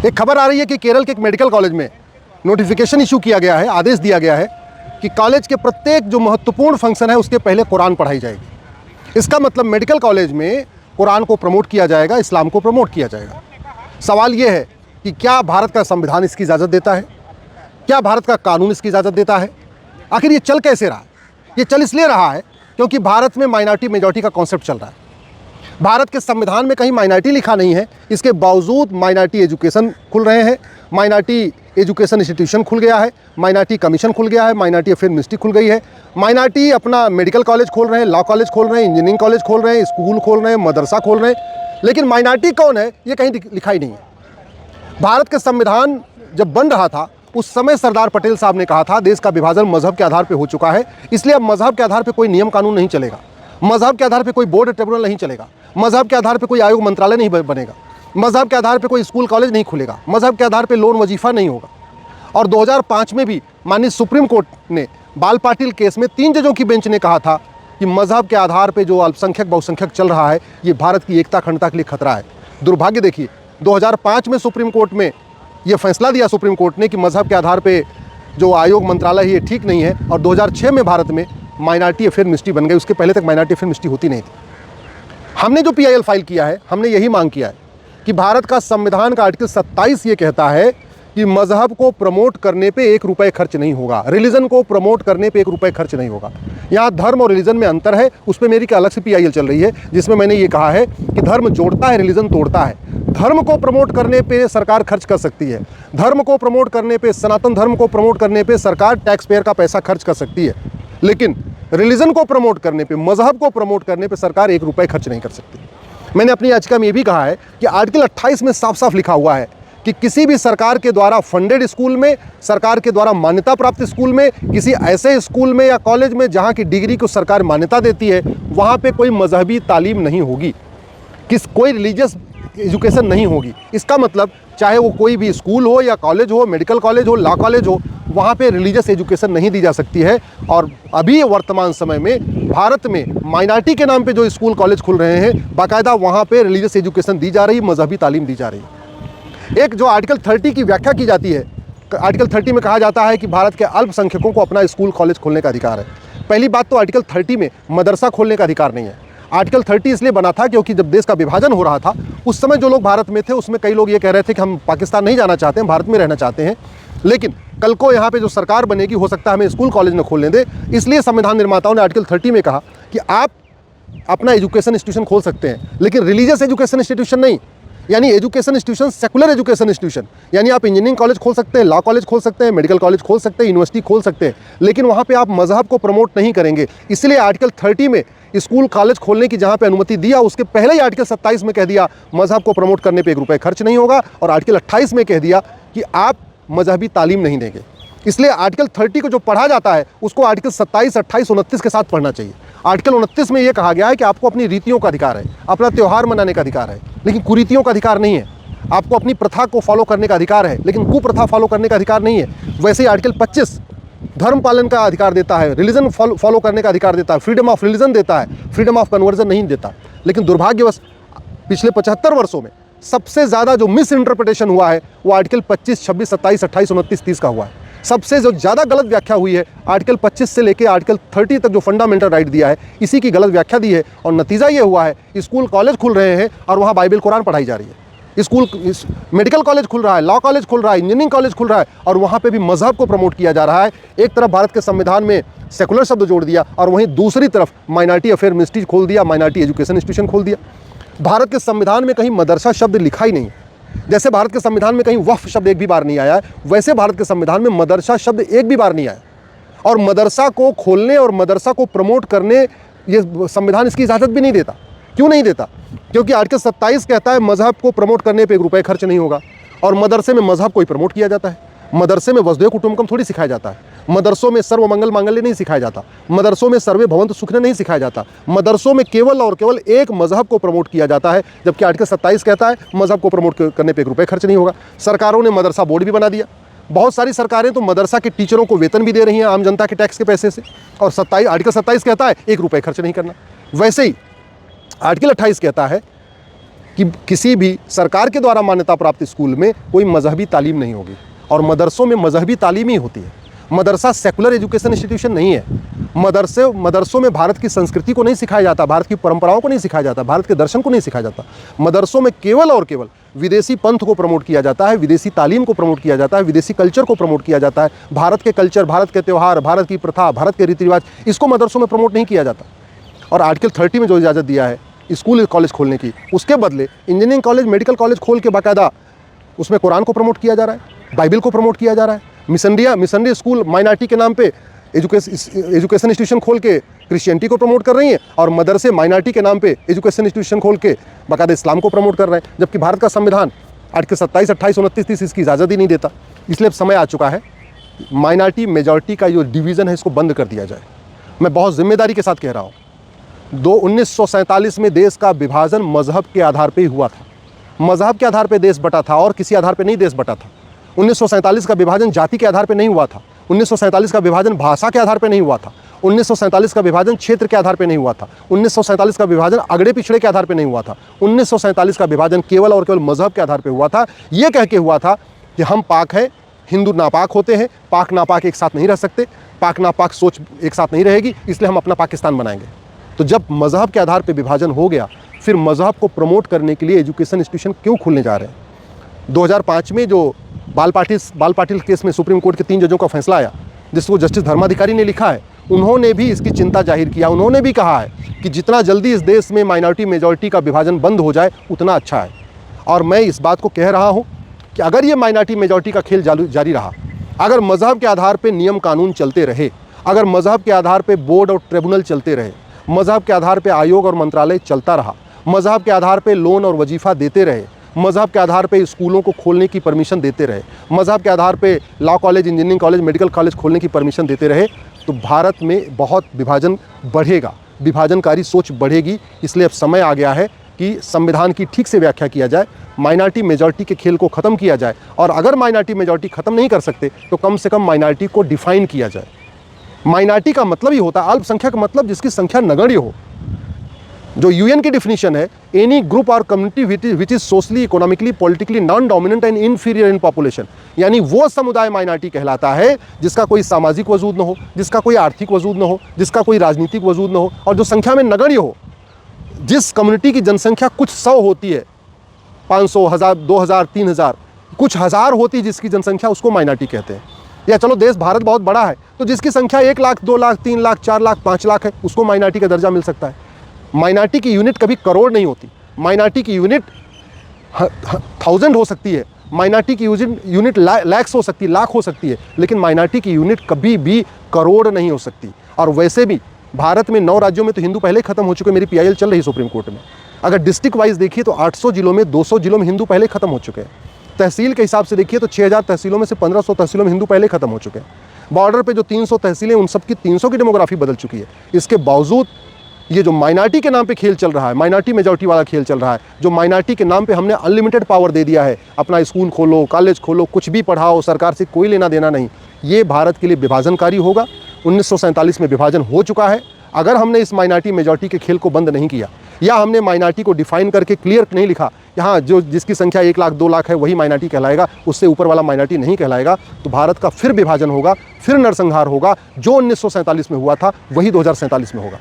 एक खबर आ रही है कि केरल के एक मेडिकल कॉलेज में नोटिफिकेशन इशू किया गया है, आदेश दिया गया है कि कॉलेज के प्रत्येक जो महत्वपूर्ण फंक्शन है उसके पहले कुरान पढ़ाई जाएगी। इसका मतलब मेडिकल कॉलेज में कुरान को प्रमोट किया जाएगा, इस्लाम को प्रमोट किया जाएगा। सवाल ये है कि क्या भारत का संविधान इसकी इजाज़त देता है? क्या भारत का कानून इसकी इजाज़त देता है? आखिर ये चल कैसे रहा? ये चल इसलिए रहा है क्योंकि भारत में माइनॉरिटी मेजॉरिटी का कॉन्सेप्ट चल रहा है। भारत के संविधान में कहीं माइनॉरिटी लिखा नहीं है, इसके बावजूद माइनॉरिटी एजुकेशन खुल रहे हैं, माइनॉरिटी एजुकेशन इंस्टीट्यूशन खुल गया है, माइनॉरिटी कमीशन खुल गया है, माइनॉरिटी अफेयर मिनिस्ट्री खुल गई है, माइनॉरिटी अपना मेडिकल कॉलेज खोल रहे हैं, लॉ कॉलेज खोल रहे हैं, इंजीनियरिंग कॉलेज खोल रहे हैं, स्कूल खोल रहे हैं, मदरसा खोल रहे हैं। लेकिन माइनॉरिटी कौन है ये कहीं लिखा ही नहीं है। भारत के संविधान जब बन रहा था उस समय सरदार पटेल साहब ने कहा था देश का विभाजन मजहब के आधार पर हो चुका है, इसलिए अब मजहब के आधार पर कोई नियम कानून नहीं चलेगा, मजहब के आधार पर कोई बोर्ड ट्रिब्यूनल नहीं चलेगा, मजहब के आधार पर कोई आयोग मंत्रालय नहीं बनेगा, मजहब के आधार पर कोई स्कूल कॉलेज नहीं खुलेगा, मजहब के आधार पर लोन वजीफ़ा नहीं होगा। और 2005 में भी माननीय सुप्रीम कोर्ट ने बाल पाटिल केस में 3 जजों की बेंच ने कहा था कि मजहब के आधार पर जो अल्पसंख्यक बहुसंख्यक चल रहा है ये भारत की एकता अखंडता के लिए खतरा है। दुर्भाग्य देखिए 2005 में सुप्रीम कोर्ट में ये फैसला दिया सुप्रीम कोर्ट ने कि मजहब के आधार पर जो आयोग मंत्रालय है ये ठीक नहीं है, और 2006 में भारत में माइनॉरिटी अफेयर मिनिस्ट्री बन गई। उसके पहले तक माइनॉरिटी अफेयर मिनिस्ट्री होती नहीं थी। हमने जो PIL फाइल किया है, हमने यही मांग किया है कि भारत का संविधान का आर्टिकल 27 ये कहता है कि मजहब को प्रमोट करने पे 1 रुपये खर्च नहीं होगा, रिलीजन को प्रमोट करने पे 1 रुपये खर्च नहीं होगा। यहाँ धर्म और रिलीजन में अंतर है, उस पर मेरी अलग से PIL चल रही है जिसमें मैंने ये कहा है कि धर्म जोड़ता है, रिलीजन तोड़ता है। धर्म को प्रमोट करने पे सरकार खर्च कर सकती है, धर्म को प्रमोट करने पे, सनातन धर्म को प्रमोट करने पे सरकार टैक्स पेयर का पैसा खर्च कर सकती है, लेकिन रिलीजन को प्रमोट करने पे, मजहब को प्रमोट करने पे सरकार 1 रुपये खर्च नहीं कर सकती। मैंने अपनी याचिका में ये भी कहा है कि आर्टिकल 28 में साफ साफ लिखा हुआ है कि किसी भी सरकार के द्वारा फंडेड स्कूल में, सरकार के द्वारा मान्यता प्राप्त स्कूल में, किसी ऐसे स्कूल में या कॉलेज में जहाँ की डिग्री को सरकार मान्यता देती है, वहाँ पे कोई मजहबी तालीम नहीं होगी, कोई रिलीजियस एजुकेशन नहीं होगी। इसका मतलब चाहे वो कोई भी स्कूल हो या कॉलेज हो, मेडिकल कॉलेज हो, लॉ कॉलेज हो, वहाँ पे रिलीजियस एजुकेशन नहीं दी जा सकती है। और अभी वर्तमान समय में भारत में माइनॉरिटी के नाम पे जो स्कूल कॉलेज खुल रहे हैं, बाकायदा वहाँ पे रिलीजियस एजुकेशन दी जा रही है, मजहबी तालीम दी जा रही है। एक जो आर्टिकल 30 की व्याख्या की जाती है, आर्टिकल 30 में कहा जाता है कि भारत के अल्पसंख्यकों को अपना स्कूल कॉलेज खोलने का अधिकार है। पहली बात तो आर्टिकल 30 में मदरसा खोलने का अधिकार नहीं है। आर्टिकल 30 इसलिए बना था क्योंकि जब देश का विभाजन हो रहा था उस समय जो लोग भारत में थे उसमें कई लोग ये कह रहे थे कि हम पाकिस्तान नहीं जाना चाहते हैं, भारत में रहना चाहते हैं, लेकिन कल को यहाँ पे जो सरकार बनेगी हो सकता है हमें स्कूल कॉलेज न खोलने दे। इसलिए संविधान निर्माताओं ने आर्टिकल 30 में कहा कि आप अपना एजुकेशन इंस्टीट्यूशन खोल सकते हैं, लेकिन रिलीजियस एजुकेशन इंस्टीट्यूशन नहीं, यानी education institution, secular education institution, यानी आप इंजीनियरिंग कॉलेज खोल सकते हैं, लॉ कॉलेज खोल सकते हैं, मेडिकल कॉलेज खोल सकते हैं, यूनिवर्सिटी खोल सकते हैं, लेकिन वहाँ पे आप मजहब को प्रमोट नहीं करेंगे। इसलिए आर्टिकल 30 में स्कूल कॉलेज खोलने की जहाँ पे अनुमति दिया, उसके पहले ही आर्टिकल 27 में कह दिया मजहब को प्रमोट करने पे 1 रुपये खर्च नहीं होगा, और आर्टिकल 28 में कह दिया कि आप मजहबी तालीम नहीं देंगे। इसलिए आर्टिकल 30 को जो पढ़ा जाता है उसको आर्टिकल 27, 28, 29 के साथ पढ़ना चाहिए। आर्टिकल 29 में ये कहा गया है कि आपको अपनी रीतियों का अधिकार है, अपना त्यौहार मनाने का अधिकार है, लेकिन कुरीतियों का अधिकार नहीं है। आपको अपनी प्रथा को फॉलो करने का अधिकार है, लेकिन कुप्रथा फॉलो करने का अधिकार नहीं है। वैसे ही आर्टिकल 25 धर्म पालन का अधिकार देता है, रिलीजन फॉलो करने का अधिकार देता है, फ्रीडम ऑफ रिलीजन देता है, फ्रीडम ऑफ कन्वर्जन नहीं देता। लेकिन दुर्भाग्यवश पिछले 75 वर्षों में सबसे ज़्यादा जो मिस इंटरप्रिटेशन हुआ है वो आर्टिकल 25, 26, 27, 28, 29, 30 का हुआ है। सबसे जो ज़्यादा गलत व्याख्या हुई है आर्टिकल 25 से लेकर आर्टिकल 30 तक जो फंडामेंटल राइट दिया है, इसी की गलत व्याख्या दी है, और नतीजा ये हुआ है स्कूल कॉलेज खुल रहे हैं और वहाँ बाइबल कुरान पढ़ाई जा रही है। मेडिकल कॉलेज खुल रहा है, लॉ कॉलेज खुल रहा है, इंजीनियरिंग कॉलेज खुल रहा है, और वहाँ पे भी मजहब को प्रमोट किया जा रहा है। एक तरफ भारत के संविधान में सेकुलर शब्द जोड़ दिया और वहीं दूसरी तरफ माइनॉरिटी अफेयर मिनिस्ट्री खोल दिया, माइनॉरिटी एजुकेशन इंस्टीट्यूशन खोल दिया। भारत के संविधान में कहीं मदरसा शब्द लिखा ही नहीं। जैसे भारत के संविधान में कहीं वक्फ शब्द एक भी बार नहीं आया है, वैसे भारत के संविधान में मदरसा शब्द एक भी बार नहीं आया। और मदरसा को खोलने और मदरसा को प्रमोट करने ये संविधान इसकी इजाज़त भी नहीं देता। क्यों नहीं देता? क्योंकि आर्टिकल 27 कहता है मजहब को प्रमोट करने पे 1 रुपये खर्च नहीं होगा, और मदरसे में मजहब को ही प्रमोट किया जाता है। मदरसे में वसुधैव कुटुंबकम थोड़ी सिखाया जाता है, मदरसों में सर्व मंगल मांगल्य नहीं सिखाया जाता, मदरसों में सर्वे भवन्तु सुखिनः नहीं सिखाया जाता। मदरसों में केवल और केवल एक मजहब को प्रमोट किया जाता है, जबकि आर्टिकल 27 कहता है मजहब को प्रमोट करने पे 1 रुपये खर्च नहीं होगा। सरकारों ने मदरसा बोर्ड भी बना दिया। बहुत सारी सरकारें तो मदरसा के टीचरों को वेतन भी दे रही हैं आम जनता के टैक्स के पैसे से, और आर्टिकल 27 कहता है 1 रुपये खर्च नहीं करना। वैसे ही आर्टिकल 28 कहता है कि किसी भी सरकार के द्वारा मान्यता प्राप्त स्कूल में कोई मजहबी तालीम नहीं होगी, और मदरसों में मजहबी तालीम ही होती है। मदरसा सेकुलर एजुकेशन इंस्टीट्यूशन नहीं है। मदरसों में भारत की संस्कृति को नहीं सिखाया जाता, भारत की परंपराओं को नहीं सिखाया जाता, भारत के दर्शन को नहीं सिखाया जाता। मदरसों में केवल और केवल विदेशी पंथ को प्रमोट किया जाता है, विदेशी तालीम को प्रमोट किया जाता है, विदेशी कल्चर को प्रमोट किया जाता है। भारत के कल्चर, भारत के त्यौहार, भारत की प्रथा, भारत के रीति रिवाज, इसको मदरसों में प्रमोट नहीं किया जाता। और आर्टिकल 30 में जो इजाज़त दिया है स्कूल कॉलेज खोलने की, उसके बदले इंजीनियरिंग कॉलेज, मेडिकल कॉलेज खोल के बाकायदा उसमें कुरान को प्रमोट किया जा रहा है, बाइबल को प्रमोट किया जा रहा है। मिशनरी स्कूल माइनॉरिटी के नाम पे एजुकेशन इंस्टीट्यूशन खोल के क्रिश्चियनिटी को प्रमोट कर रही हैं, और मदरसे माइनॉरिटी के नाम पे एजुकेशन इंस्टीट्यूशन खोल के बाकायदा इस्लाम को प्रमोट कर रहे हैं, जबकि भारत का संविधान आर्टिकल 27, 28, 29, 30 इसकी इजाज़त ही नहीं देता। इसलिए अब समय आ चुका है माइनॉरिटी मेजॉरिटी का जो डिवीज़न है इसको बंद कर दिया जाए। मैं बहुत जिम्मेदारी के साथ कह रहा हूँ। 1947 में देश का विभाजन मजहब के आधार पर ही हुआ था। मजहब के आधार पर देश बटा था और किसी आधार पर नहीं देश बटा था। 1947 का विभाजन जाति के आधार पर नहीं हुआ था। 1947 का विभाजन भाषा के आधार पर नहीं हुआ था। 1947 का विभाजन क्षेत्र के आधार पर नहीं हुआ था। 1947 का विभाजन अगड़े पिछड़े के आधार पर नहीं हुआ था। 1947 का विभाजन केवल और केवल मजहब के आधार पर हुआ था। ये कह के हुआ था कि हम पाक हैं, हिंदू नापाक होते हैं, पाक नापाक एक साथ नहीं रह सकते, पाक नापाक सोच एक साथ नहीं रहेगी, इसलिए हम अपना पाकिस्तान बनाएंगे। तो जब मजहब के आधार पर विभाजन हो गया, फिर मजहब को प्रमोट करने के लिए एजुकेशन इंस्टीट्यूशन क्यों खुलने जा रहे हैं? 2005 में जो बाल पाटिल केस में सुप्रीम कोर्ट के 3 जजों का फैसला आया, जिसको जस्टिस धर्माधिकारी ने लिखा है, उन्होंने भी इसकी चिंता जाहिर किया। उन्होंने भी कहा है कि जितना जल्दी इस देश में माइनॉरिटी मेजॉरिटी का विभाजन बंद हो जाए उतना अच्छा है। और मैं इस बात को कह रहा हूँ कि अगर ये माइनॉरिटी मेजॉरिटी का खेल जारी रहा, अगर मजहब के आधार पर नियम कानून चलते रहे, अगर मजहब के आधार पर बोर्ड और ट्रिब्यूनल चलते रहे, मजहब के आधार पर आयोग और मंत्रालय चलता रहा, मजहब के आधार पर लोन और वजीफ़ा देते रहे, मजहब के आधार पे स्कूलों को खोलने की परमिशन देते रहे, मजहब के आधार पे law college, engineering college, medical college खोलने की परमिशन देते रहे, तो भारत में बहुत विभाजन बढ़ेगा, विभाजनकारी सोच बढ़ेगी। इसलिए अब समय आ गया है कि संविधान की ठीक से व्याख्या किया जाए, माइनॉरिटी मेजॉरिटी के खेल को ख़त्म किया जाए, और अगर माइनॉरिटी मेजॉरिटी ख़त्म नहीं कर सकते तो कम से कम माइनॉरिटी को डिफाइन किया जाए। माइनॉरिटी का मतलब ही होता है अल्पसंख्यक, मतलब जिसकी संख्या नगण्य हो। जो यूएन की डिफिनीशन है, एनी ग्रुप और community which is socially, economically, politically non dominant and inferior in population, यानी वो समुदाय माइनॉरिटी कहलाता है जिसका कोई सामाजिक वजूद न हो, जिसका कोई आर्थिक वजूद न हो, जिसका कोई राजनीतिक वजूद न हो, और जो संख्या में नगण्य हो। जिस कम्युनिटी की जनसंख्या कुछ 100 होती है, 500, 1000, 2000, 3000, कुछ हज़ार होती जिसकी जनसंख्या, उसको माइनॉरिटी कहते हैं। या चलो देश भारत बहुत बड़ा है, तो जिसकी संख्या 1 लाख, 2 लाख, 3 लाख, 4 लाख, 5 लाख है, उसको माइनॉरिटी का दर्जा मिल सकता है। माइनॉरिटी की यूनिट कभी करोड़ नहीं होती, माइनॉरिटी की यूनिट 1000 हो सकती है, माइनॉरिटी की यूनिट लैक्स हो सकती है, लाख हो सकती है, लेकिन माइनॉरिटी की यूनिट कभी भी करोड़ नहीं हो सकती। और वैसे भी भारत में 9 राज्यों में तो हिंदू पहले ख़त्म हो चुके। मेरी PIL चल रही सुप्रीम कोर्ट में। अगर डिस्ट्रिक्ट वाइज देखिए तो 800 जिलों में 200 जिलों में हिंदू पहले ख़त्म हो चुके हैं। तहसील के हिसाब से देखिए तो 6000 तहसीलों में से 1500 तहसीलों में हिंदू पहले ख़त्म हो चुके हैं। बॉर्डर पे जो 300 तहसीलें, उन सब की 300 की डेमोग्राफी बदल चुकी है। इसके बावजूद ये जो माइनॉरिटी के नाम पे खेल चल रहा है, माइनॉरिटी मेजॉरिटी वाला खेल चल रहा है, जो माइनॉरिटी के नाम पे हमने अनलिमिटेड पावर दे दिया है, अपना स्कूल खोलो, कॉलेज खोलो, कुछ भी पढ़ाओ, सरकार से कोई लेना देना नहीं, ये भारत के लिए विभाजनकारी होगा। 1947 में विभाजन हो चुका है। अगर हमने इस माइनॉरिटी मेजॉरिटी के खेल को बंद नहीं किया, या हमने माइनॉरिटी को डिफाइन करके क्लियर नहीं लिखा, यहाँ जो जिसकी संख्या 1 लाख 2 लाख है वही माइनॉरिटी कहलाएगा, उससे ऊपर वाला माइनॉरिटी नहीं कहलाएगा, तो भारत का फिर विभाजन होगा, फिर नरसंहार होगा। जो 1947 में हुआ था वही 2047 में होगा।